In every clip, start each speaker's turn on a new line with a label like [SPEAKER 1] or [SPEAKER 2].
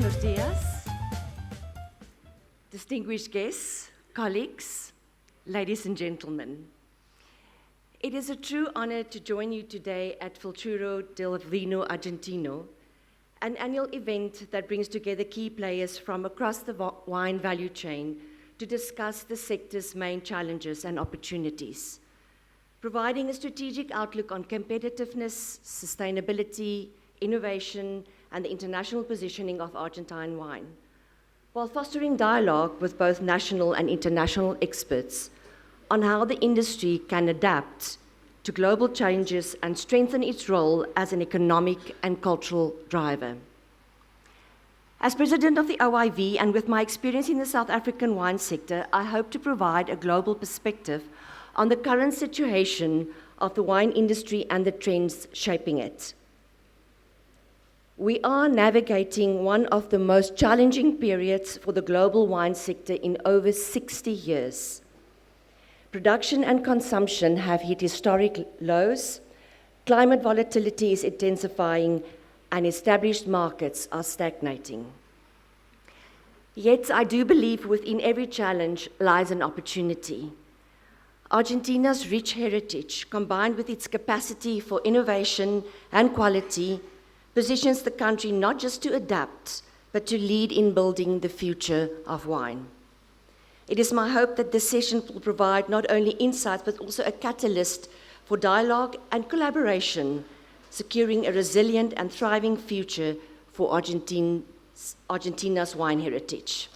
[SPEAKER 1] Buenos dias, distinguished guests, colleagues, ladies and gentlemen. It is a true honor to join you today at Futuro del Vino Argentino, an annual event that brings together key players from across the wine value chain to discuss the sector's main challenges and opportunities, providing a strategic outlook on competitiveness, sustainability, innovation, and the international positioning of Argentine wine, while fostering dialogue with both national and international experts on how the industry can adapt to global changes and strengthen its role as an economic and cultural driver. As president of the OIV and with my experience in the South African wine sector, I hope to provide a global perspective on the current situation of the wine industry and the trends shaping it. We are navigating one of the most challenging periods for the global wine sector in over 60 years. Production and consumption have hit historic lows, climate volatility is intensifying, and established markets are stagnating. Yet, I do believe within every challenge lies an opportunity. Argentina's rich heritage, combined with its capacity for innovation and quality, positions the country not just to adapt, but to lead in building the future of wine. It is my hope that this session will provide not only insights, but also a catalyst for dialogue and collaboration, securing a resilient and thriving future for Argentina's wine heritage.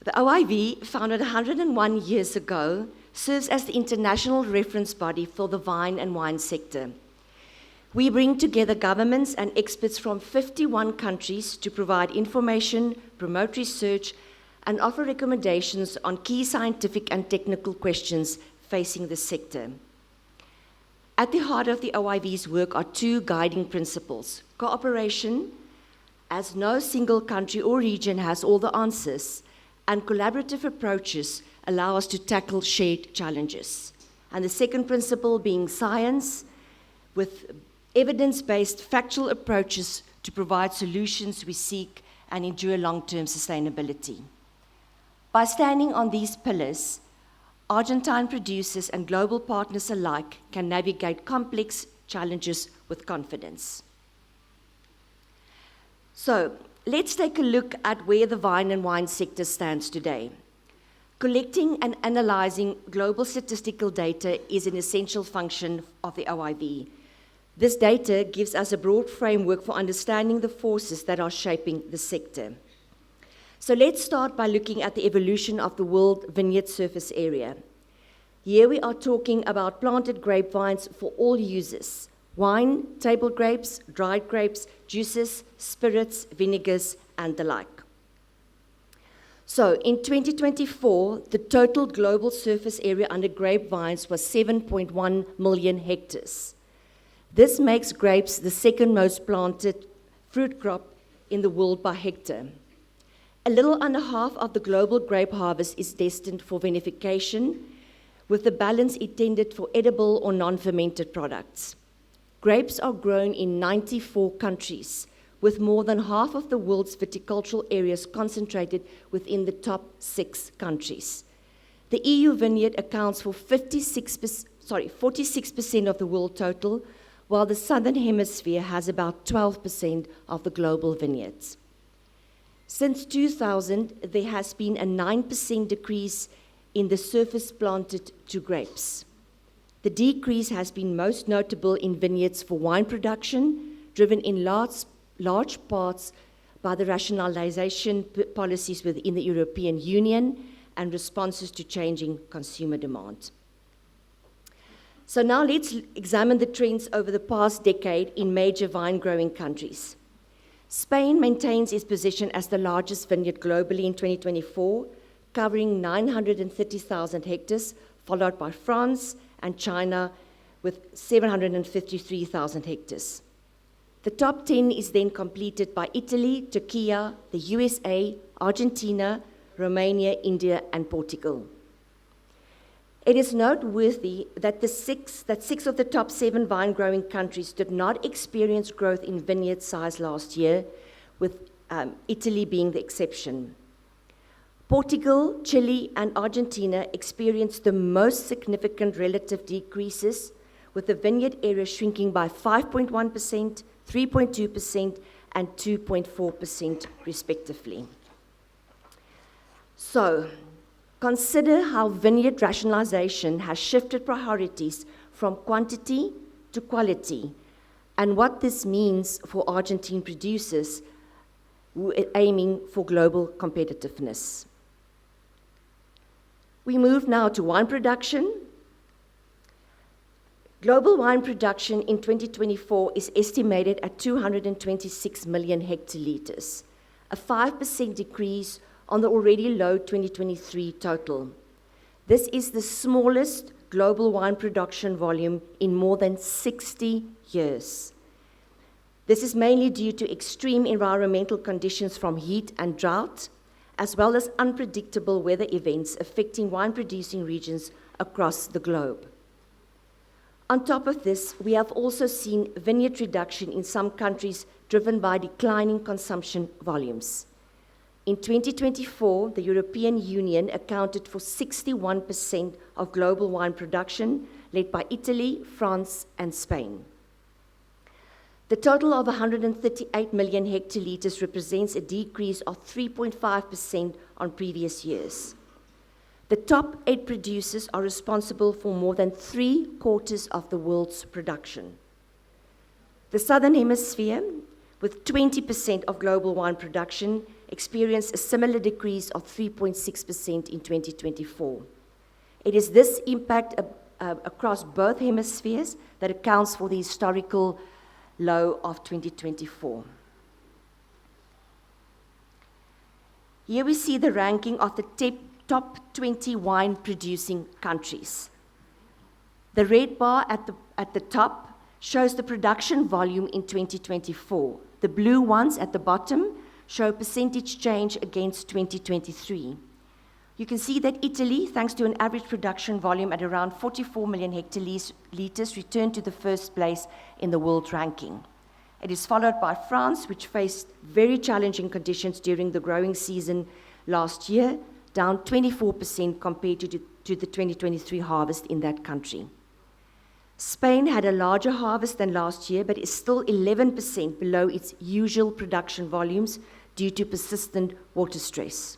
[SPEAKER 1] The OIV, founded 101 years ago, serves as the international reference body for the wine and wine sector. We bring together governments and experts from 51 countries to provide information, promote research, and offer recommendations on key scientific and technical questions facing the sector. At the heart of the OIV's work are two guiding principles: cooperation, as no single country or region has all the answers, and collaborative approaches allow us to tackle shared challenges. And the second principle being science, with evidence-based factual approaches to provide solutions we seek and ensure long-term sustainability. By standing on these pillars, Argentine producers and global partners alike can navigate complex challenges with confidence. So, let's take a look at where the wine and wine sector stands today. Collecting and analyzing global statistical data is an essential function of the OIV. This data gives us a broad framework for understanding the forces that are shaping the sector. So let's start by looking at the evolution of the world vineyard surface area. Here we are talking about planted grapevines for all uses: wine, table grapes, dried grapes, juices, spirits, vinegars, and the like. So in 2024, the total global surface area under grapevines was 7.1 million hectares. This makes grapes the second most planted fruit crop in the world by hectare. A little under half of the global grape harvest is destined for vinification, with the balance intended for edible or non-fermented products. Grapes are grown in 94 countries, with more than half of the world's viticultural areas concentrated within the top 6 countries. The EU vineyard accounts for 46% of the world total, while the Southern Hemisphere has about 12% of the global vineyards. Since 2000, there has been a 9% decrease in the surface planted to grapes. The decrease has been most notable in vineyards for wine production, driven in large parts by the rationalization policies within the European Union and responses to changing consumer demand. So now let's examine the trends over the past decade in major wine-growing countries. Spain maintains its position as the largest vineyard globally in 2024, covering 930,000 hectares, followed by France and China with 753,000 hectares. The top 10 is then completed by Italy, Turkey, the USA, Argentina, Romania, India, and Portugal. It is noteworthy that six of the top 7 vine-growing countries did not experience growth in vineyard size last year, with Italy being the exception. Portugal, Chile, and Argentina experienced the most significant relative decreases, with the vineyard area shrinking by 5.1%, 3.2%, and 2.4% respectively. So, consider how vineyard rationalization has shifted priorities from quantity to quality, and what this means for Argentine producers who are aiming for global competitiveness. We move now to wine production. Global wine production in 2024 is estimated at 226 million hectoliters, a 5% decrease on the already low 2023 total. This is the smallest global wine production volume in more than 60 years. This is mainly due to extreme environmental conditions from heat and drought, as well as unpredictable weather events affecting wine-producing regions across the globe. On top of this, we have also seen vineyard reduction in some countries driven by declining consumption volumes. In 2024, the European Union accounted for 61% of global wine production, led by Italy, France, and Spain. The total of 138 million hectoliters represents a decrease of 3.5% on previous years. The top 8 producers are responsible for more than 3/4 of the world's production. The Southern Hemisphere, with 20% of global wine production, experienced a similar decrease of 3.6% in 2024. It is this impact across both hemispheres that accounts for the historical low of 2024. Here we see the ranking of the top 20 wine-producing countries. The red bar at the top shows the production volume in 2024. The blue ones at the bottom show percentage change against 2023. You can see that Italy, thanks to an average production volume at around 44 million hectoliters, returned to the first place in the world ranking. It is followed by France, which faced very challenging conditions during the growing season last year, down 24% compared to the 2023 harvest in that country. Spain had a larger harvest than last year, but is still 11% below its usual production volumes due to persistent water stress.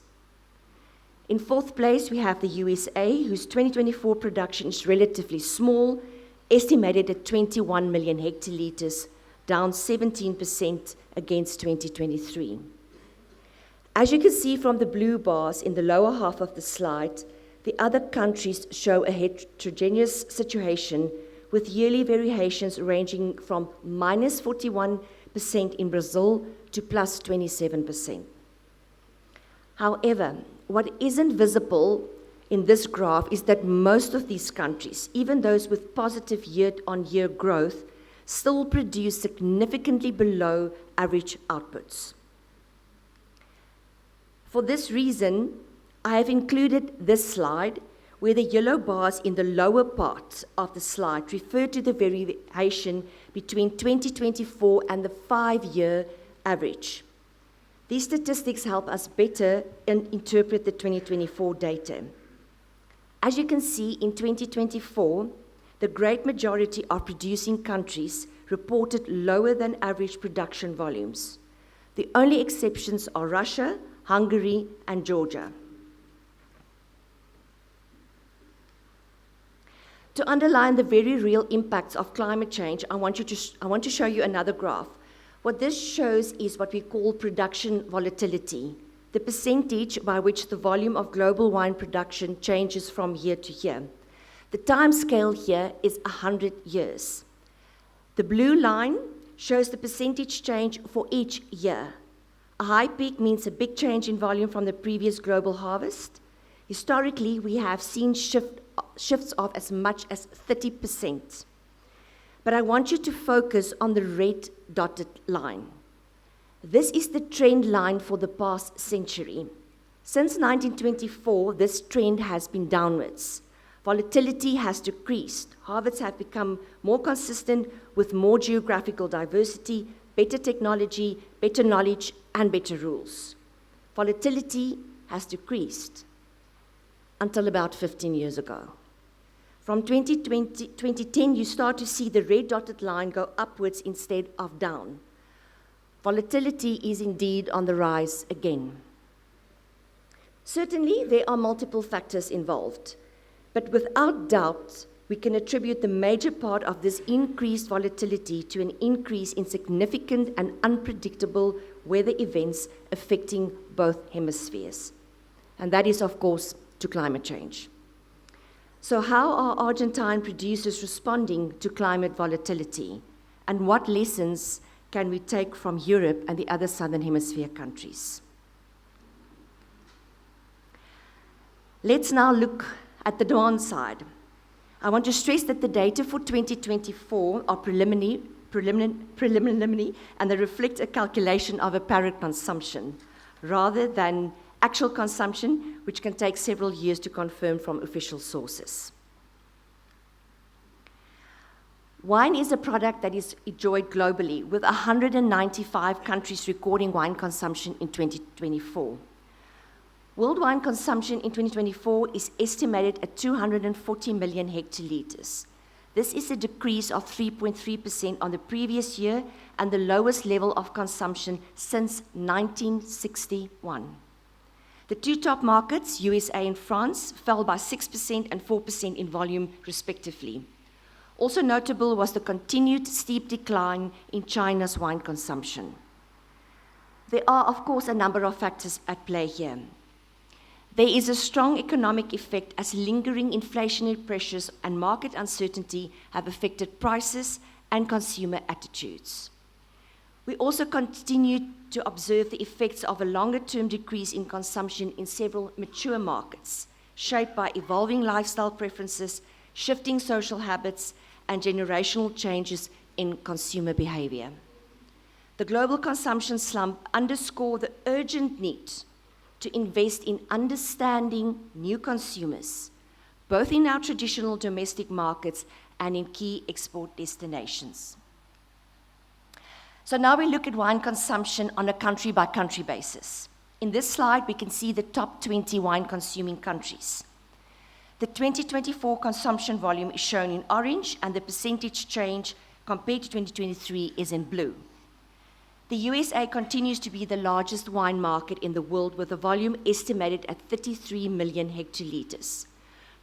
[SPEAKER 1] In fourth place, we have the USA, whose 2024 production is relatively small, estimated at 21 million hectoliters, down 17% against 2023. As you can see from the blue bars in the lower half of the slide, the other countries show a heterogeneous situation with yearly variations ranging from minus 41% in Brazil to plus 27%. However, what isn't visible in this graph is that most of these countries, even those with positive year-on-year growth, still produce significantly below average outputs. For this reason, I have included this slide where the yellow bars in the lower part of the slide refer to the variation between 2024 and the 5-year average. These statistics help us better interpret the 2024 data. As you can see, in 2024, the great majority of producing countries reported lower than average production volumes. The only exceptions are Russia, Hungary, and Georgia. To underline the very real impacts of climate change, I want to show you another graph. What this shows is what we call production volatility, the percentage by which the volume of global wine production changes from year to year. The time scale here is 100 years. The blue line shows the percentage change for each year. A high peak means a big change in volume from the previous global harvest. Historically, we have seen shifts of as much as 30%. But I want you to focus on the red dotted line. This is the trend line for the past century. Since 1924, this trend has been downwards. Volatility has decreased. Harvests have become more consistent with more geographical diversity, better technology, better knowledge, and better rules. Volatility has decreased until about 15 years ago. From 2010, you start to see the red dotted line go upwards instead of down. Volatility is indeed on the rise again. Certainly, there are multiple factors involved, but without doubt, we can attribute the major part of this increased volatility to an increase in significant and unpredictable weather events affecting both hemispheres. And that is, of course, to climate change. So how are Argentine producers responding to climate volatility? And what lessons can we take from Europe and the other Southern Hemisphere countries? Let's now look at the demand side. I want to stress that the data for 2024 are preliminary, and they reflect a calculation of apparent consumption rather than actual consumption, which can take several years to confirm from official sources. Wine is a product that is enjoyed globally, with 195 countries recording wine consumption in 2024. World wine consumption in 2024 is estimated at 240 million hectoliters. This is a decrease of 3.3% on the previous year and the lowest level of consumption since 1961. The two top markets, USA and France, fell by 6% and 4% in volume, respectively. Also notable was the continued steep decline in China's wine consumption. There are, of course, a number of factors at play here. There is a strong economic effect as lingering inflationary pressures and market uncertainty have affected prices and consumer attitudes. We also continue to observe the effects of a longer-term decrease in consumption in several mature markets, shaped by evolving lifestyle preferences, shifting social habits, and generational changes in consumer behavior. The global consumption slump underscores the urgent need to invest in understanding new consumers, both in our traditional domestic markets and in key export destinations. So now we look at wine consumption on a country-by-country basis. In this slide, we can see the top 20 wine-consuming countries. The 2024 consumption volume is shown in orange, and the percentage change compared to 2023 is in blue. The USA continues to be the largest wine market in the world, with a volume estimated at 33 million hectoliters.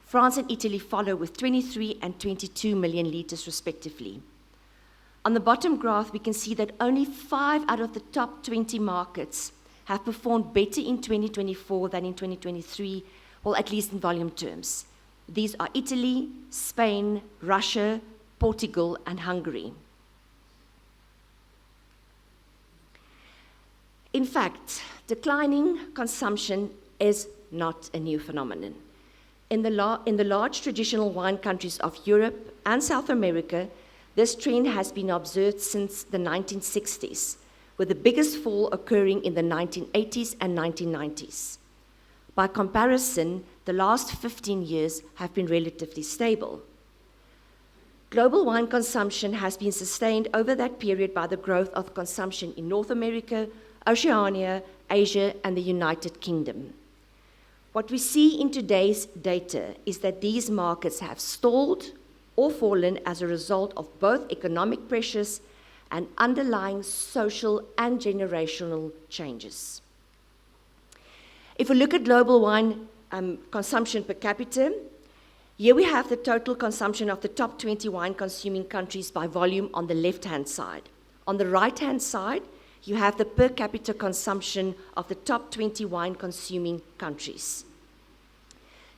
[SPEAKER 1] France and Italy follow with 23 and 22 million liters respectively. On the bottom graph, we can see that only 5 out of the top 20 markets have performed better in 2024 than in 2023, well, at least in volume terms. These are Italy, Spain, Russia, Portugal, and Hungary. In fact, declining consumption is not a new phenomenon. In the large traditional wine countries of Europe and South America, this trend has been observed since the 1960s, with the biggest fall occurring in the 1980s and 1990s. By comparison, the last 15 years have been relatively stable. Global wine consumption has been sustained over that period by the growth of consumption in North America, Oceania, Asia, and the United Kingdom. What we see in today's data is that these markets have stalled or fallen as a result of both economic pressures and underlying social and generational changes. If we look at global wine consumption per capita, here we have the total consumption of the top 20 wine-consuming countries by volume on the left-hand side. On the right-hand side, you have the per capita consumption of the top 20 wine-consuming countries.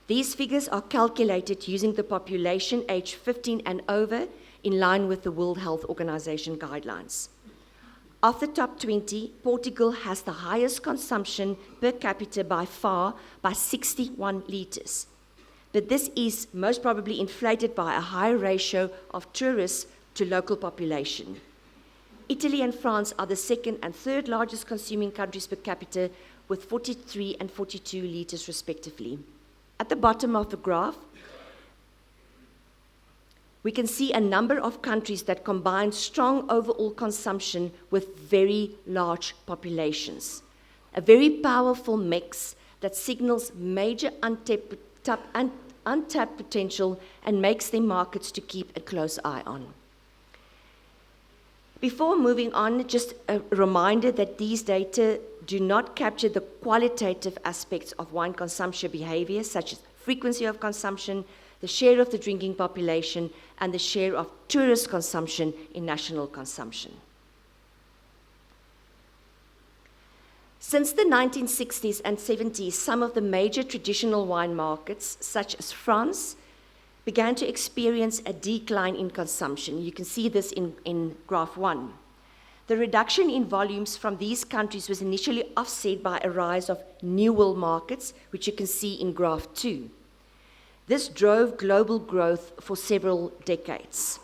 [SPEAKER 1] These figures are calculated using the population aged 15 and over, in line with the World Health Organization guidelines. Of the top 20, Portugal has the highest consumption per capita by far, by 61 liters. But this is most probably inflated by a high ratio of tourists to local population. Italy and France are the second and third largest consuming countries per capita, with 43 and 42 liters respectively. At the bottom of the graph, we can see a number of countries that combine strong overall consumption with very large populations. A very powerful mix that signals major untapped potential and makes them markets to keep a close eye on. Before moving on, just a reminder that these data do not capture the qualitative aspects of wine consumption behavior, such as frequency of consumption, the share of the drinking population, and the share of tourist consumption in national consumption. Since the 1960s and 70s, some of the major traditional wine markets, such as France, began to experience a decline in consumption. You can see this in graph 1. The reduction in volumes from these countries was initially offset by a rise of New World markets, which you can see in graph 2. This drove global growth for several decades.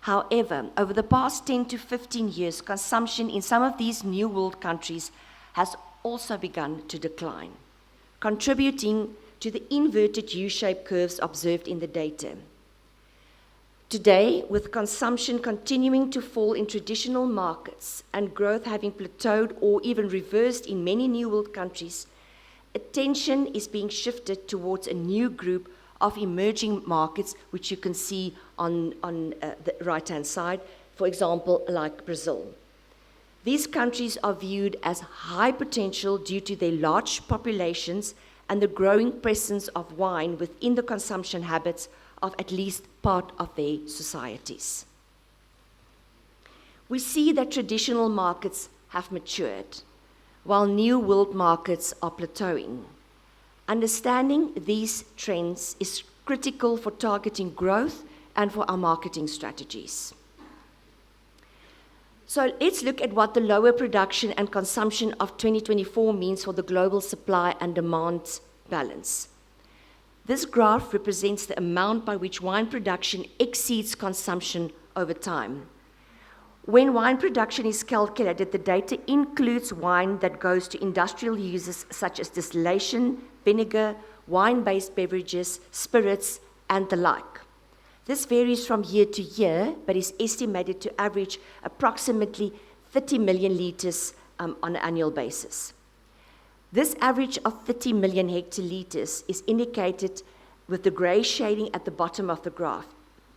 [SPEAKER 1] However, over the past 10 to 15 years, consumption in some of these New World countries has also begun to decline, contributing to the inverted U-shaped curves observed in the data. Today, with consumption continuing to fall in traditional markets and growth having plateaued or even reversed in many New World countries, attention is being shifted towards a new group of emerging markets, which you can see on the right-hand side, for example, like Brazil. These countries are viewed as high potential due to their large populations and the growing presence of wine within the consumption habits of at least part of their societies. We see that traditional markets have matured, while New World markets are plateauing. Understanding these trends is critical for targeting growth and for our marketing strategies. So let's look at what the lower production and consumption of 2024 means for the global supply and demand balance. This graph represents the amount by which wine production exceeds consumption over time. When wine production is calculated, the data includes wine that goes to industrial uses such as distillation, vinegar, wine-based beverages, spirits, and the like. This varies from year to year, but is estimated to average approximately 30 million litres on an annual basis. This average of 30 million hectolitres is indicated with the grey shading at the bottom of the graph.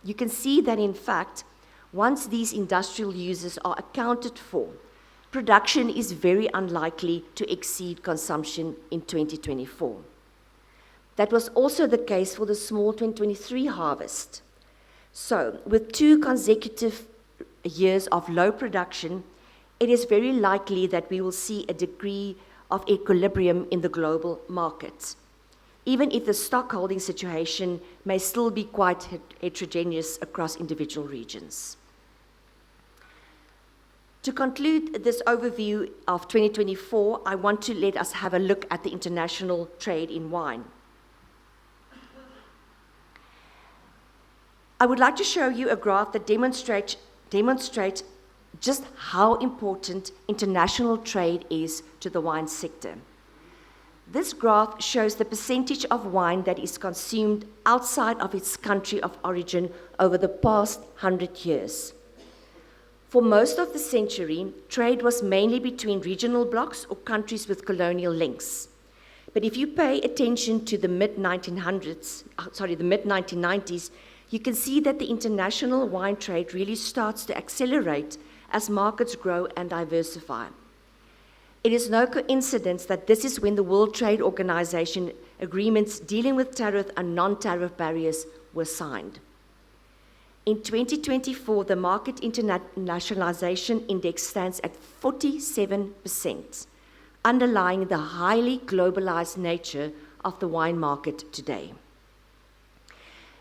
[SPEAKER 1] You can see that, in fact, once these industrial uses are accounted for, production is very unlikely to exceed consumption in 2024. That was also the case for the small 2023 harvest. So, with 2 consecutive years of low production, it is very likely that we will see a degree of equilibrium in the global market, even if the stockholding situation may still be quite heterogeneous across individual regions. To conclude this overview of 2024, I want to let us have a look at the international trade in wine. I would like to show you a graph that demonstrates just how important international trade is to the wine sector. This graph shows the percentage of wine that is consumed outside of its country of origin over the past 100 years. For most of the century, trade was mainly between regional blocs or countries with colonial links. But if you pay attention to the mid-1990s, you can see that the international wine trade really starts to accelerate as markets grow and diversify. It is no coincidence that this is when the World Trade Organization agreements dealing with tariff and non-tariff barriers were signed. In 2024, the Market Internationalization Index stands at 47%, underlying the highly globalized nature of the wine market today.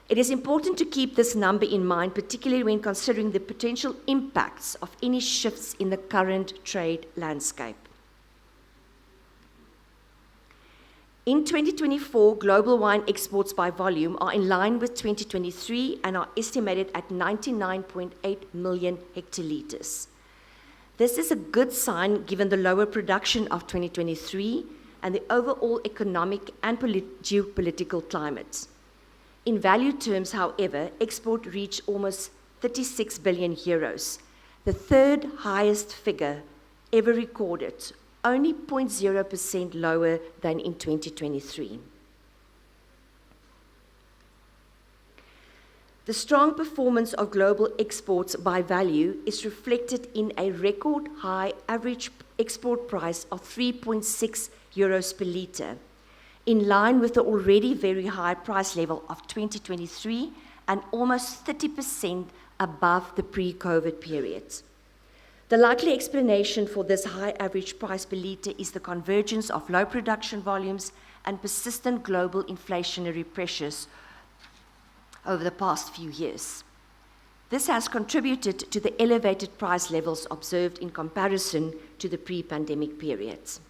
[SPEAKER 1] It is important to keep this number in mind, particularly when considering the potential impacts of any shifts in the current trade landscape. In 2024, global wine exports by volume are in line with 2023 and are estimated at 99.8 million hectolitres. This is a good sign given the lower production of 2023 and the overall economic and geopolitical climate. In value terms, however, export reached almost 36 billion euros, the third highest figure ever recorded, only 0.0% lower than in 2023. The strong performance of global exports by value is reflected in a record high average export price of 3.6 euros per litre, in line with the already very high price level of 2023 and almost 30% above the pre-COVID period. The likely explanation for this high average price per litre is the convergence of low production volumes and persistent global inflationary pressures over the past few years. This has contributed to the elevated price levels observed in comparison to the pre-pandemic periods.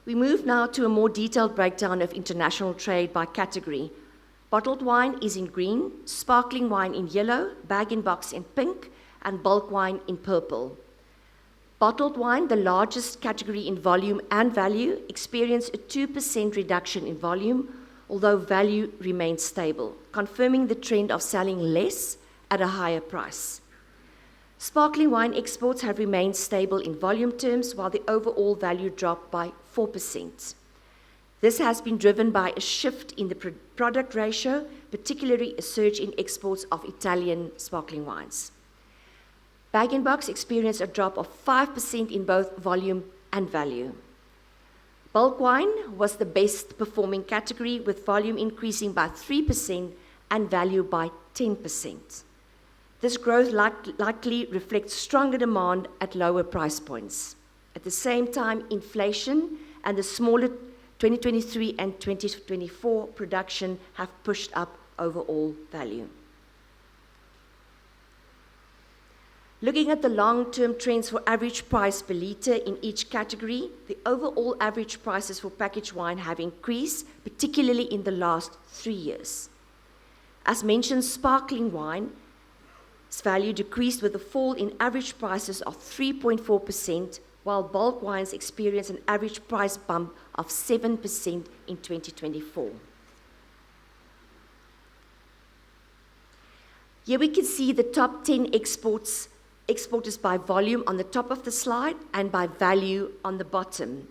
[SPEAKER 1] We move now to a more detailed breakdown of international trade by category. Bottled wine is in green, sparkling wine in yellow, bag-in-box in pink, and bulk wine in purple. Bottled wine, the largest category in volume and value, experienced a 2% reduction in volume, although value remained stable, confirming the trend of selling less at a higher price. Sparkling wine exports have remained stable in volume terms, while the overall value dropped by 4%. This has been driven by a shift in the product ratio, particularly a surge in exports of Italian sparkling wines. Bag-in-box experienced a drop of 5% in both volume and value. Bulk wine was the best performing category, with volume increasing by 3% and value by 10%. This growth likely reflects stronger demand at lower price points. At the same time, inflation and the smaller 2023 and 2024 production have pushed up overall value. Looking at the long-term trends for average price per litre in each category, the overall average prices for packaged wine have increased, particularly in the last 3 years. As mentioned, sparkling wine's value decreased with a fall in average prices of 3.4%, while bulk wines experienced an average price bump of 7% in 2024. Here we can see the top 10 exporters by volume on the top of the slide and by value on the bottom.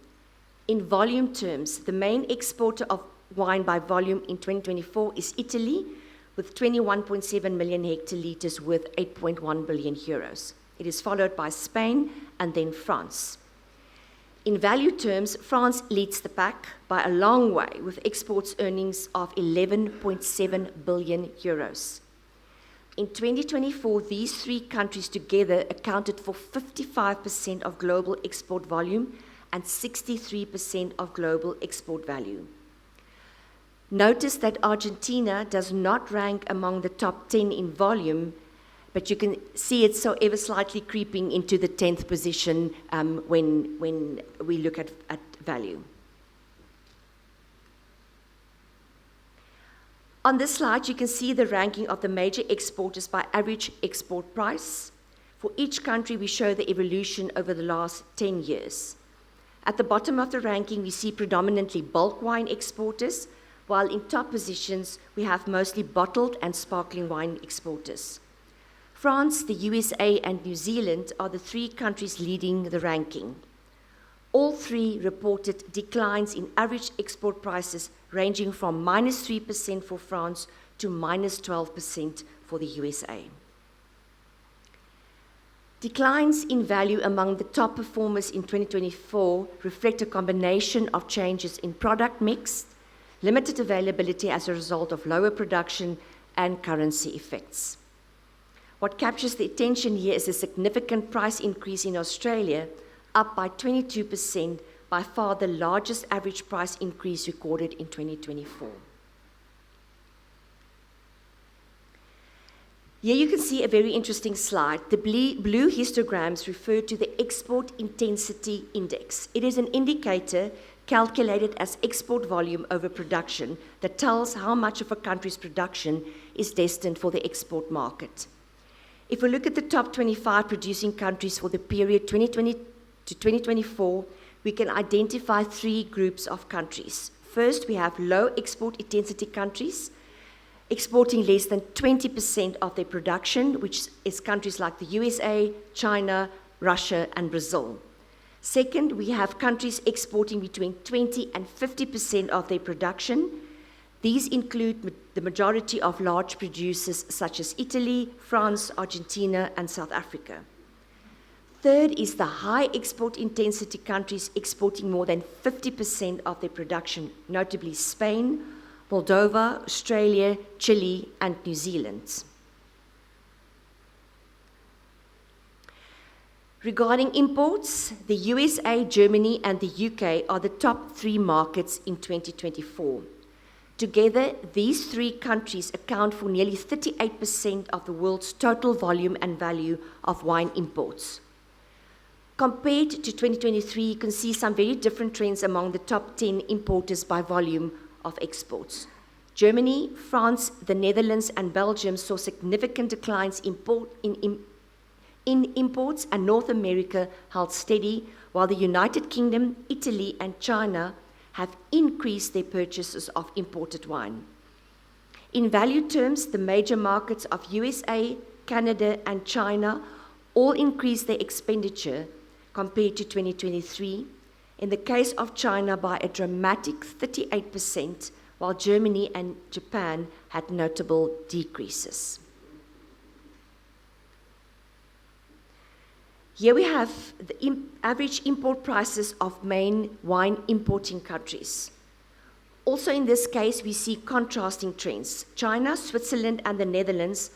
[SPEAKER 1] In volume terms, the main exporter of wine by volume in 2024 is Italy, with 21.7 million hectolitres worth 8.1 billion euros. It is followed by Spain and then France. In value terms, France leads the pack by a long way, with exports earnings of 11.7 billion euros. In 2024, these three countries together accounted for 55% of global export volume and 63% of global export value. Notice that Argentina does not rank among the top 10 in volume, but you can see it's so ever slightly creeping into the 10th position when we look at value. On this slide, you can see the ranking of the major exporters by average export price. For each country, we show the evolution over the last 10 years. At the bottom of the ranking, we see predominantly bulk wine exporters, while in top positions, we have mostly bottled and sparkling wine exporters. France, the USA, and New Zealand are the three countries leading the ranking. All three reported declines in average export prices ranging from -3% for France to -12% for the USA. Declines in value among the top performers in 2024 reflect a combination of changes in product mix, limited availability as a result of lower production, and currency effects. What captures the attention here is a significant price increase in Australia, up by 22%, by far the largest average price increase recorded in 2024. Here you can see a very interesting slide. The blue histograms refer to the Export Intensity Index. It is an indicator calculated as export volume over production that tells how much of a country's production is destined for the export market. If we look at the top 25 producing countries for the period 2020 to 2024, we can identify three groups of countries. First, we have low export intensity countries, exporting less than 20% of their production, which is countries like the USA, China, Russia, and Brazil. Second, we have countries exporting between 20 and 50% of their production. These include the majority of large producers such as Italy, France, Argentina, and South Africa. Third is the high export intensity countries exporting more than 50% of their production, notably Spain, Moldova, Australia, Chile, and New Zealand. Regarding imports, the USA, Germany, and the UK are the top 3 markets in 2024. Together, these 3 countries account for nearly 38% of the world's total volume and value of wine imports. Compared to 2023, you can see some very different trends among the top 10 importers by volume of exports. Germany, France, the Netherlands, and Belgium saw significant declines in imports, and North America held steady, while the United Kingdom, Italy, and China have increased their purchases of imported wine. In value terms, the major markets of USA, Canada, and China all increased their expenditure compared to 2023, in the case of China by a dramatic 38%, while Germany and Japan had notable decreases. Here we have the average import prices of main wine importing countries. Also in this case, we see contrasting trends. China, Switzerland, and the Netherlands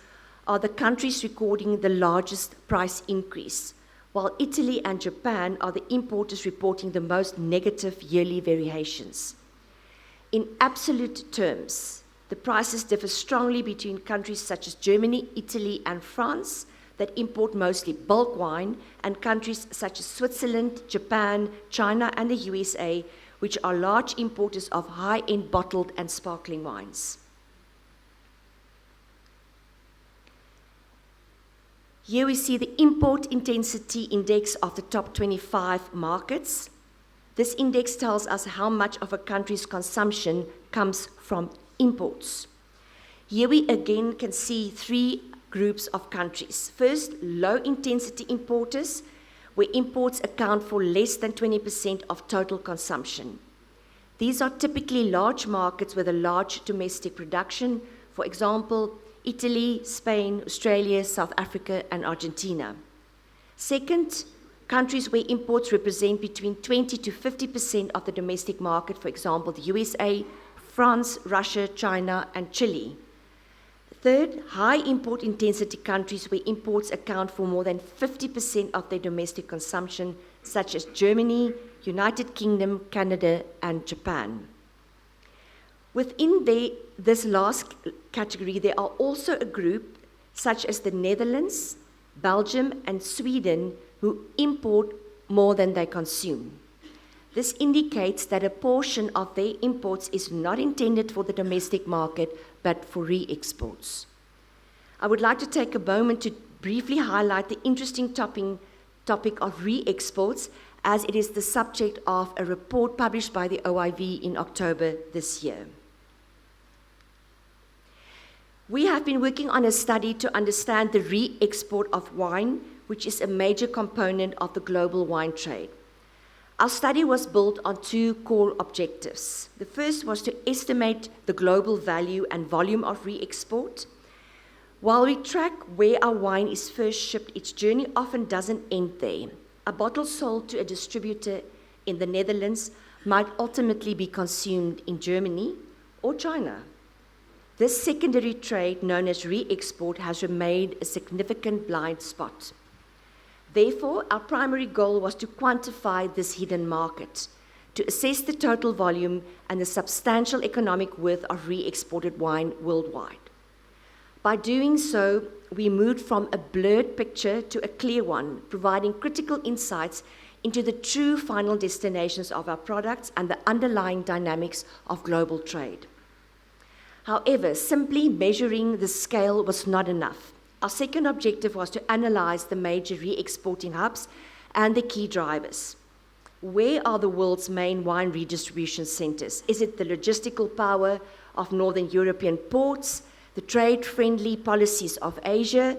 [SPEAKER 1] are the countries recording the largest price increase, while Italy and Japan are the importers reporting the most negative yearly variations. In absolute terms, the prices differ strongly between countries such as Germany, Italy, and France that import mostly bulk wine, and countries such as Switzerland, Japan, China, and the USA, which are large importers of high-end bottled and sparkling wines. Here we see the import intensity index of the top 25 markets. This index tells us how much of a country's consumption comes from imports. Here we again can see 3 groups of countries. First, low-intensity importers, where imports account for less than 20% of total consumption. These are typically large markets with a large domestic production, for example, Italy, Spain, Australia, South Africa, and Argentina. Second, countries where imports represent between 20 to 50% of the domestic market, for example, the USA, France, Russia, China, and Chile. Third, high import intensity countries where imports account for more than 50% of their domestic consumption, such as Germany, United Kingdom, Canada, and Japan. Within this last category, there are also a group such as the Netherlands, Belgium, and Sweden who import more than they consume. This indicates that a portion of their imports is not intended for the domestic market, but for re-exports. I would like to take a moment to briefly highlight the interesting topic of re-exports, as it is the subject of a report published by the OIV in October this year. We have been working on a study to understand the re-export of wine, which is a major component of the global wine trade. Our study was built on 2 core objectives. The first was to estimate the global value and volume of re-export. While we track where our wine is first shipped, its journey often doesn't end there. A bottle sold to a distributor in the Netherlands might ultimately be consumed in Germany or China. This secondary trade, known as re-export, has remained a significant blind spot. Therefore, our primary goal was to quantify this hidden market, to assess the total volume and the substantial economic worth of re-exported wine worldwide. By doing so, we moved from a blurred picture to a clear one, providing critical insights into the true final destinations of our products and the underlying dynamics of global trade. However, simply measuring the scale was not enough. Our second objective was to analyze the major re-exporting hubs and the key drivers. Where are the world's main wine redistribution centers? Is it the logistical power of Northern European ports, the trade-friendly policies of Asia,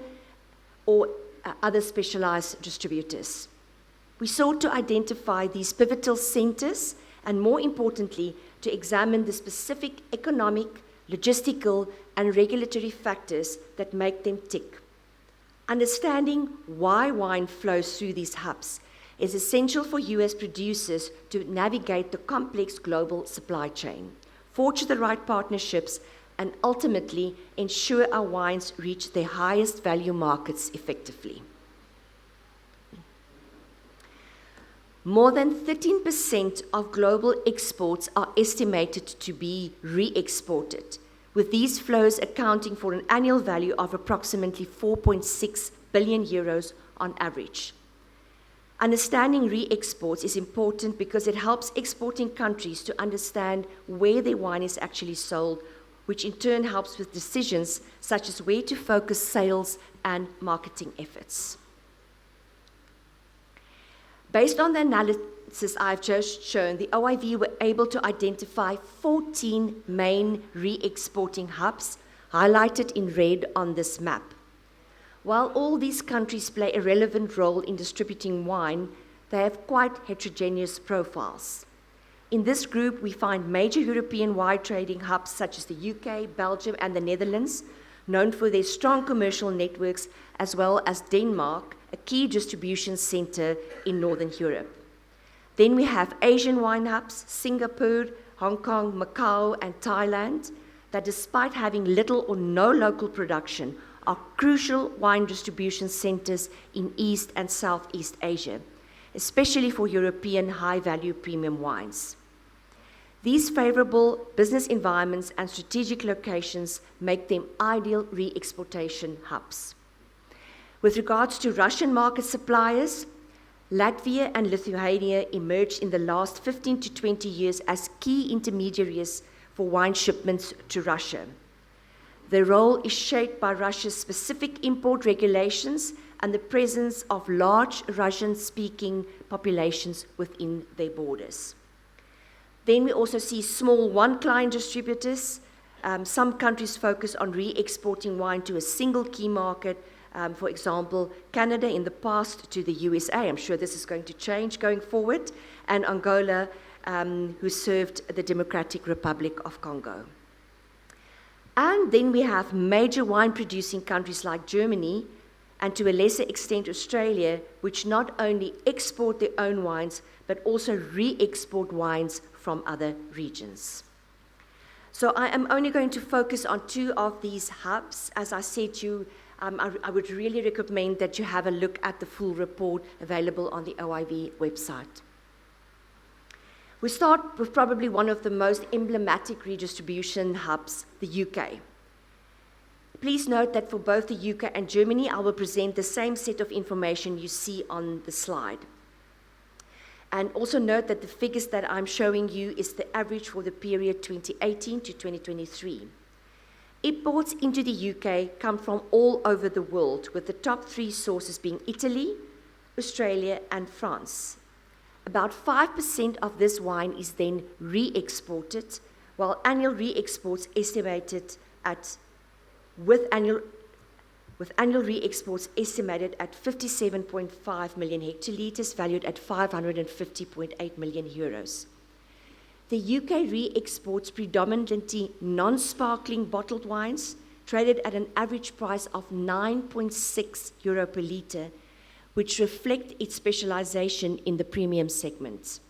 [SPEAKER 1] or other specialized distributors? We sought to identify these pivotal centers and, more importantly, to examine the specific economic, logistical, and regulatory factors that make them tick. Understanding why wine flows through these hubs is essential for US producers to navigate the complex global supply chain, forge the right partnerships, and ultimately ensure our wines reach their highest value markets effectively. More than 13% of global exports are estimated to be re-exported, with these flows accounting for an annual value of approximately 4.6 billion euros on average. Understanding re-exports is important because it helps exporting countries to understand where their wine is actually sold, which in turn helps with decisions such as where to focus sales and marketing efforts. Based on the analysis I've just shown, the OIV were able to identify 14 main re-exporting hubs, highlighted in red on this map. While all these countries play a relevant role in distributing wine, they have quite heterogeneous profiles. In this group, we find major European wine trading hubs such as the UK, Belgium, and the Netherlands, known for their strong commercial networks, as well as Denmark, a key distribution center in Northern Europe. Then we have Asian wine hubs, Singapore, Hong Kong, Macau, and Thailand, that despite having little or no local production, are crucial wine distribution centers in East and Southeast Asia, especially for European high-value premium wines. These favorable business environments and strategic locations make them ideal re-exportation hubs. With regards to Russian market suppliers, Latvia and Lithuania emerged in the last 15 to 20 years as key intermediaries for wine shipments to Russia. Their role is shaped by Russia's specific import regulations and the presence of large Russian-speaking populations within their borders. Then we also see small one-client distributors. Some countries focus on re-exporting wine to a single key market. For example, Canada in the past to the USA. I'm sure this is going to change going forward. And Angola, who served the Democratic Republic of Congo. And then we have major wine-producing countries like Germany, and to a lesser extent Australia, which not only export their own wines, but also re-export wines from other regions. So I am only going to focus on two of these hubs. As I said to you, I would really recommend that you have a look at the full report available on the OIV website. We start with probably one of the most emblematic redistribution hubs, the UK. Please note that for both the UK and Germany, I will present the same set of information you see on the slide. And also note that the figures that I'm showing you is the average for the period 2018 to 2023. Imports into the UK come from all over the world, with the top three sources being Italy, Australia, and France. About 5% of this wine is then re-exported, while annual re-exports estimated at, with annual re-exports estimated at 57.5 million hectolitres, valued at 550.8 million euros. The UK re-exports predominantly non-sparkling bottled wines, traded at an average price of 9.6 euro per litre, which reflect its specialization in the premium segment.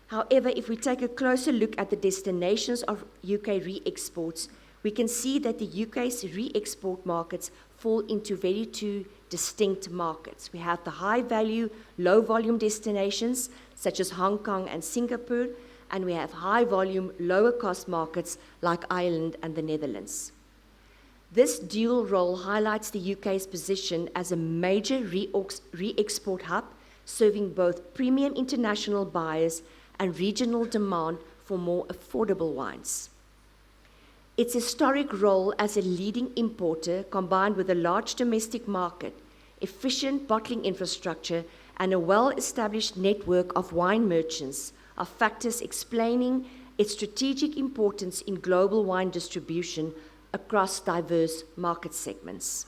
[SPEAKER 1] However, if we take a closer look at the destinations of UK re-exports, we can see that the UK's re-export markets fall into very two distinct markets. We have the high-value, low-volume destinations, such as Hong Kong and Singapore, and we have high-volume, lower-cost markets like Ireland and the Netherlands. This dual role highlights the UK's position as a major re-export hub, serving both premium international buyers and regional demand for more affordable wines. Its historic role as a leading importer, combined with a large domestic market, efficient bottling infrastructure, and a well-established network of wine merchants are factors explaining its strategic importance in global wine distribution across diverse market segments.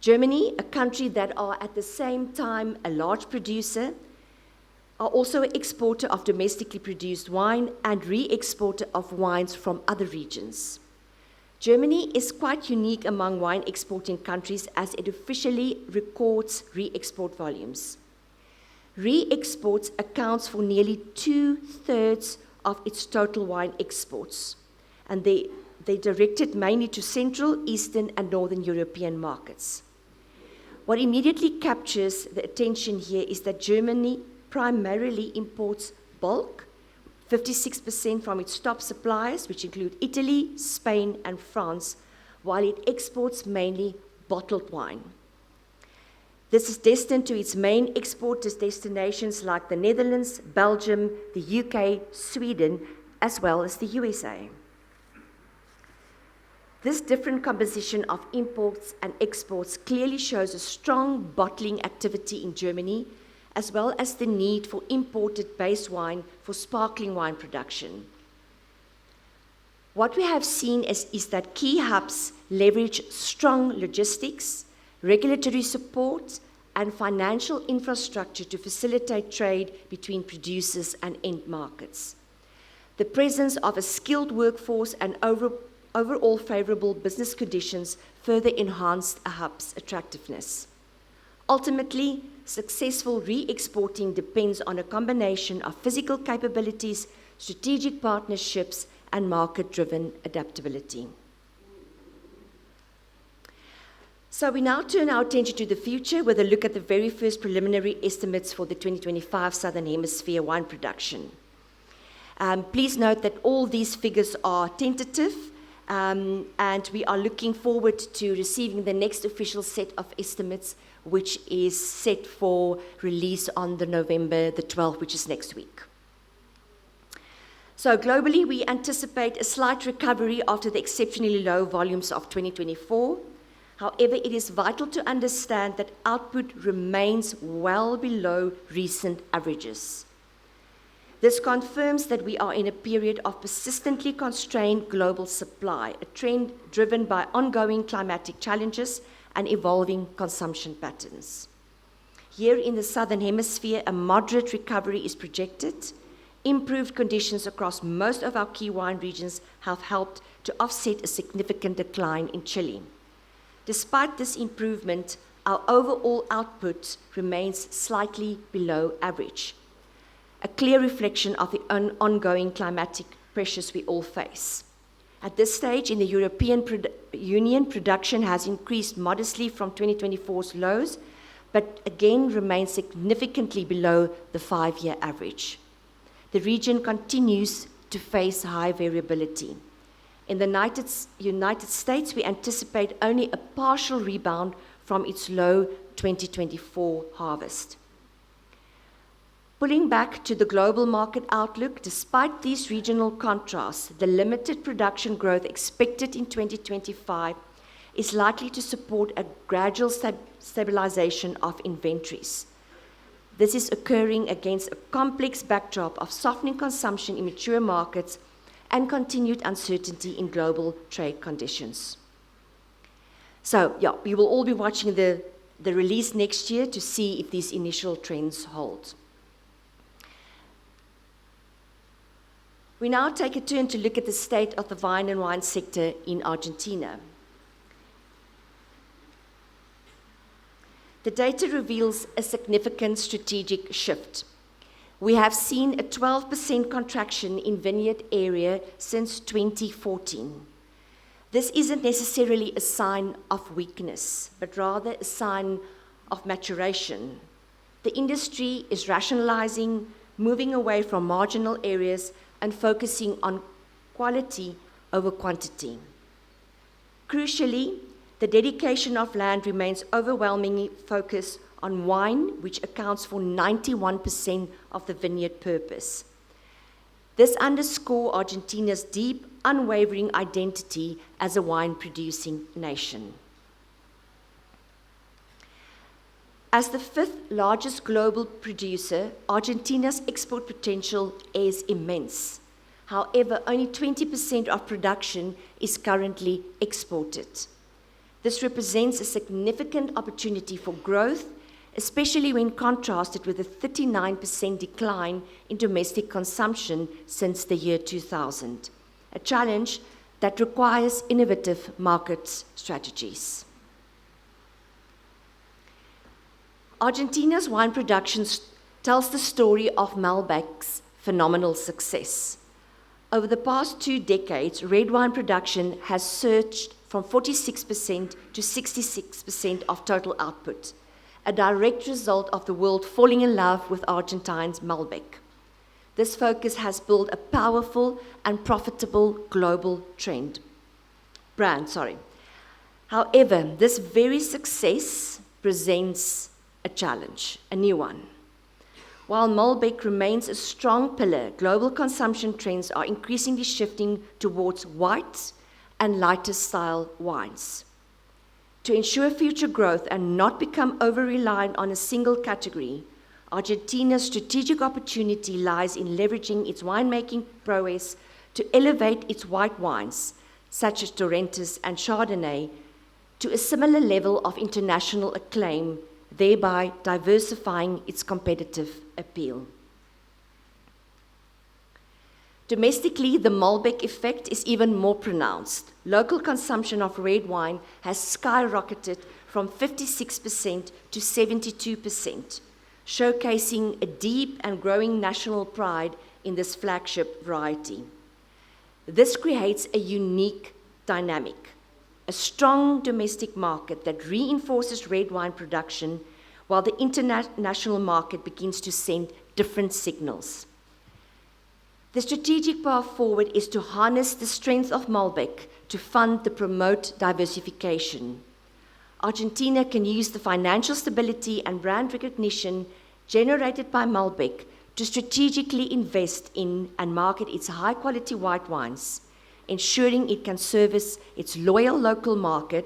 [SPEAKER 1] Germany, a country that are at the same time a large producer, are also an exporter of domestically produced wine and re-exporter of wines from other regions. Germany is quite unique among wine exporting countries as it officially records re-export volumes. Re-exports accounts for nearly 2/3 of its total wine exports, and they directed mainly to Central, Eastern, and Northern European markets. What immediately captures the attention here is that Germany primarily imports bulk, 56% from its top suppliers, which include Italy, Spain, and France, while it exports mainly bottled wine. This is destined to its main export destinations like the Netherlands, Belgium, the UK, Sweden, as well as the USA. This different composition of imports and exports clearly shows a strong bottling activity in Germany, as well as the need for imported base wine for sparkling wine production. What we have seen is that key hubs leverage strong logistics, regulatory support, and financial infrastructure to facilitate trade between producers and end markets. The presence of a skilled workforce and overall favorable business conditions further enhanced a hub's attractiveness. Ultimately, successful re-exporting depends on a combination of physical capabilities, strategic partnerships, and market-driven adaptability. So we now turn our attention to the future with a look at the very first preliminary estimates for the 2025 Southern Hemisphere wine production. Please note that all these figures are tentative, and we are looking forward to receiving the next official set of estimates, which is set for release on November the 12th, which is next week. So globally, we anticipate a slight recovery after the exceptionally low volumes of 2024. However, it is vital to understand that output remains well below recent averages. This confirms that we are in a period of persistently constrained global supply, a trend driven by ongoing climatic challenges and evolving consumption patterns. Here in the Southern Hemisphere, a moderate recovery is projected. Improved conditions across most of our key wine regions have helped to offset a significant decline in Chile. Despite this improvement, our overall output remains slightly below average, a clear reflection of the ongoing climatic pressures we all face. At this stage in the European Union, production has increased modestly from 2024's lows, but again remains significantly below the 5-year average. The region continues to face high variability. In the United States, we anticipate only a partial rebound from its low 2024 harvest. Pulling back to the global market outlook, despite these regional contrasts, the limited production growth expected in 2025 is likely to support a gradual stabilization of inventories. This is occurring against a complex backdrop of softening consumption in mature markets and continued uncertainty in global trade conditions. So, we will all be watching the release next year to see if these initial trends hold. We now take a turn to look at the state of the vine and wine sector in Argentina. The data reveals a significant strategic shift. We have seen a 12% contraction in vineyard area since 2014. This isn't necessarily a sign of weakness, but rather a sign of maturation. The industry is rationalizing, moving away from marginal areas and focusing on quality over quantity. Crucially, the dedication of land remains overwhelmingly focused on wine, which accounts for 91% of the vineyard purpose. This underscores Argentina's deep, unwavering identity as a wine-producing nation. As the fifth largest global producer, Argentina's export potential is immense. However, only 20% of production is currently exported. This represents a significant opportunity for growth, especially when contrasted with a 39% decline in domestic consumption since the year 2000, a challenge that requires innovative market strategies. Argentina's wine production tells the story of Malbec's phenomenal success. Over the past 2 decades, red wine production has surged from 46% to 66% of total output, a direct result of the world falling in love with Argentine's Malbec. This focus has built a powerful and profitable global brand. However, this very success presents a challenge, a new one. While Malbec remains a strong pillar, global consumption trends are increasingly shifting towards white and lighter style wines. To ensure future growth and not become over-reliant on a single category, Argentina's strategic opportunity lies in leveraging its winemaking prowess to elevate its white wines, such as Torrentes and Chardonnay, to a similar level of international acclaim, thereby diversifying its competitive appeal. Domestically, the Malbec effect is even more pronounced. Local consumption of red wine has skyrocketed from 56% to 72%, showcasing a deep and growing national pride in this flagship variety. This creates a unique dynamic, a strong domestic market that reinforces red wine production, while the international market begins to send different signals. The strategic path forward is to harness the strength of Malbec to fund the promote diversification. Argentina can use the financial stability and brand recognition generated by Malbec to strategically invest in and market its high-quality white wines, ensuring it can service its loyal local market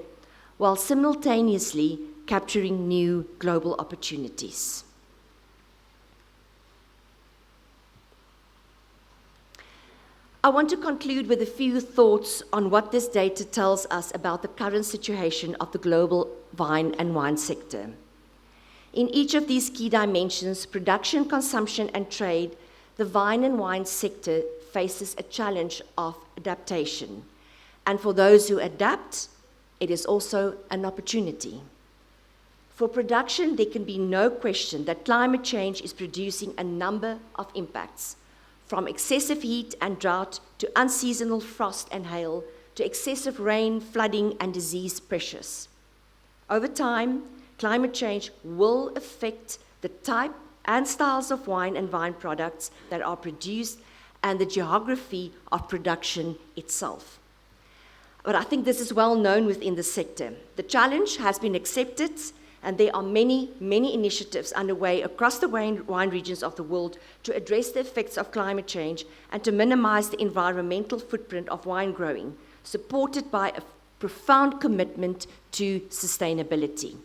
[SPEAKER 1] while simultaneously capturing new global opportunities. I want to conclude with a few thoughts on what this data tells us about the current situation of the global wine and wine sector. In each of these key dimensions, production, consumption, and trade, the wine and wine sector faces a challenge of adaptation. And for those who adapt, it is also an opportunity. For production, there can be no question that climate change is producing a number of impacts, from excessive heat and drought to unseasonal frost and hail to excessive rain, flooding, and disease pressures. Over time, climate change will affect the type and styles of wine and wine products that are produced and the geography of production itself. But I think this is well known within the sector. The challenge has been accepted, and there are many, many initiatives underway across the wine regions of the world to address the effects of climate change and to minimize the environmental footprint of wine growing, supported by a profound commitment to sustainability.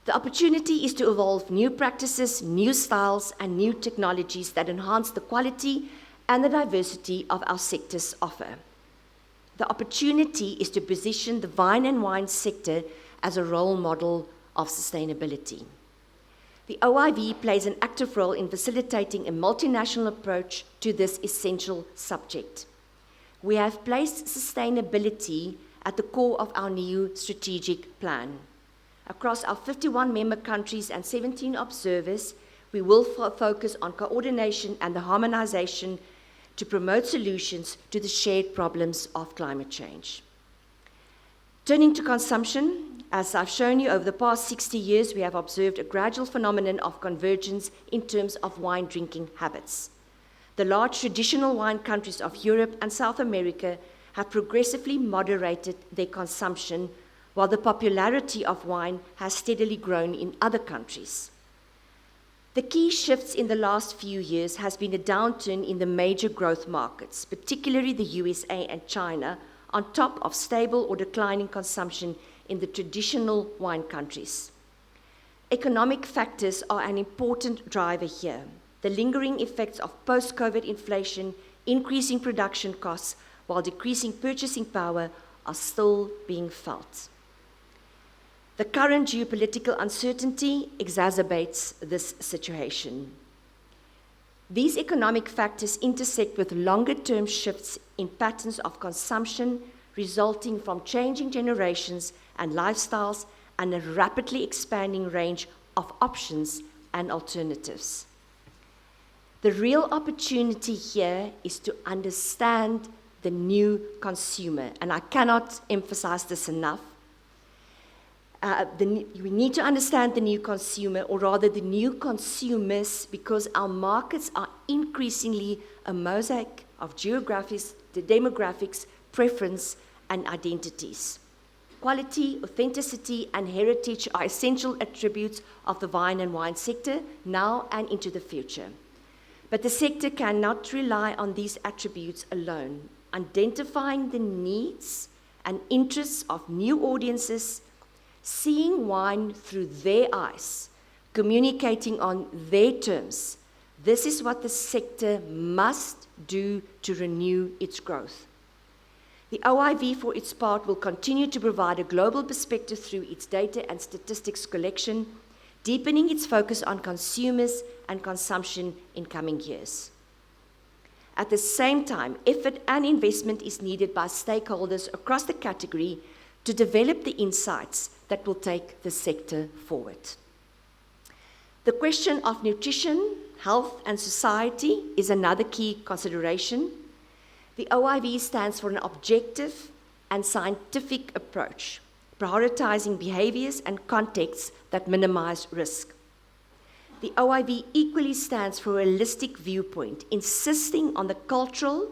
[SPEAKER 1] The opportunity is to evolve new practices, new styles, and new technologies that enhance the quality and the diversity of our sector's offer. The opportunity is to position the wine and wine sector as a role model of sustainability. The OIV plays an active role in facilitating a multinational approach to this essential subject. We have placed sustainability at the core of our new strategic plan. Across our 51 member countries and 17 observers, we will focus on coordination and the harmonization to promote solutions to the shared problems of climate change. Turning to consumption, as I've shown you, over the past 60 years, we have observed a gradual phenomenon of convergence in terms of wine drinking habits. The large traditional wine countries of Europe and South America have progressively moderated their consumption, while the popularity of wine has steadily grown in other countries. The key shifts in the last few years has been a downturn in the major growth markets, particularly the USA and China, on top of stable or declining consumption in the traditional wine countries. Economic factors are an important driver here. The lingering effects of post-COVID inflation, increasing production costs, while decreasing purchasing power are still being felt. The current geopolitical uncertainty exacerbates this situation. These economic factors intersect with longer-term shifts in patterns of consumption resulting from changing generations and lifestyles and a rapidly expanding range of options and alternatives. The real opportunity here is to understand the new consumer, and I cannot emphasize this enough. We need to understand the new consumer, or rather the new consumers, because our markets are increasingly a mosaic of geographies, the demographics, preference, and identities. Quality, authenticity, and heritage are essential attributes of the vine and wine sector now and into the future. But the sector cannot rely on these attributes alone. Identifying the needs and interests of new audiences, seeing wine through their eyes, communicating on their terms, this is what the sector must do to renew its growth. The OIV, for its part, will continue to provide a global perspective through its data and statistics collection, deepening its focus on consumers and consumption in coming years. At the same time, effort and investment is needed by stakeholders across the category to develop the insights that will take the sector forward. The question of nutrition, health, and society is another key consideration. The OIV stands for an objective and scientific approach, prioritizing behaviors and contexts that minimize risk. The OIV equally stands for a holistic viewpoint, insisting on the cultural,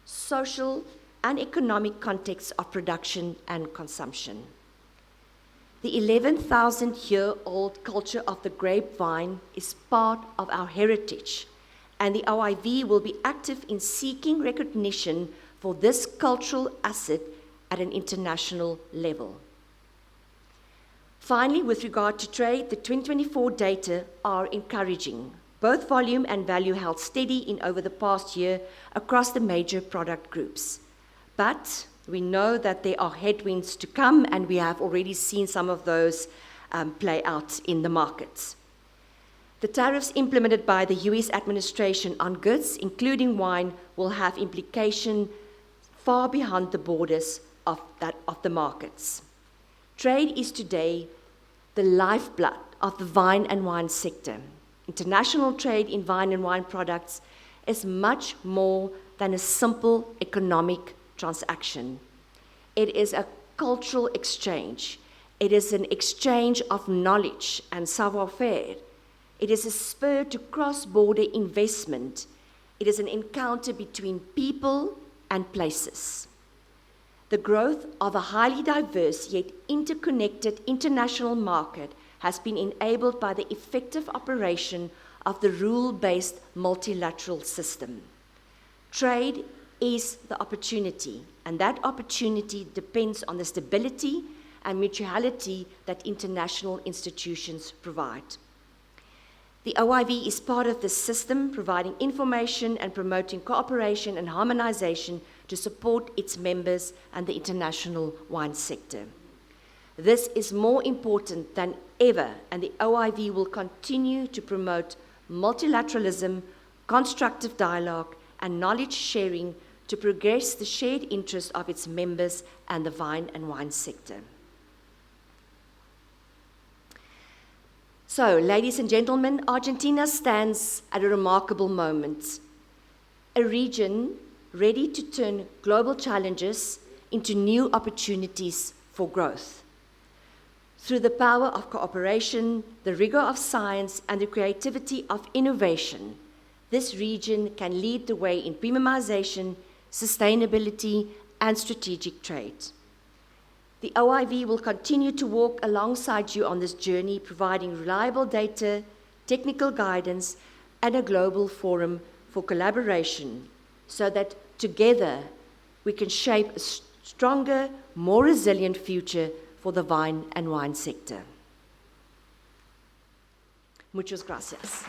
[SPEAKER 1] social, and economic context of production and consumption. The 11,000-year-old culture of the grapevine is part of our heritage, and the OIV will be active in seeking recognition for this cultural asset at an international level. Finally, with regard to trade, the 2024 data are encouraging. Both volume and value held steady in over the past year across the major product groups. But we know that there are headwinds to come, and we have already seen some of those play out in the markets. The tariffs implemented by the US administration on goods, including wine, will have implications far beyond the borders of the markets. Trade is today the lifeblood of the vine and wine sector. International trade in vine and wine products is much more than a simple economic transaction. It is a cultural exchange. It is an exchange of knowledge and savoir-faire. It is a spur to cross-border investment. It is an encounter between people and places. The growth of a highly diverse yet interconnected international market has been enabled by the effective operation of the rule-based multilateral system. Trade is the opportunity, and that opportunity depends on the stability and mutuality that international institutions provide. The OIV is part of this system, providing information and promoting cooperation and harmonization to support its members and the international wine sector. This is more important than ever, and the OIV will continue to promote multilateralism, constructive dialogue, and knowledge sharing to progress the shared interests of its members and the vine and wine sector. So, ladies and gentlemen, Argentina stands at a remarkable moment. A region ready to turn global challenges into new opportunities for growth. Through the power of cooperation, the rigor of science, and the creativity of innovation, this region can lead the way in premiumization, sustainability, and strategic trade. The OIV will continue to walk alongside you on this journey, providing reliable data, technical guidance, and a global forum for collaboration, so that together we can shape a stronger, more resilient future for the vine and wine sector. Muchas gracias.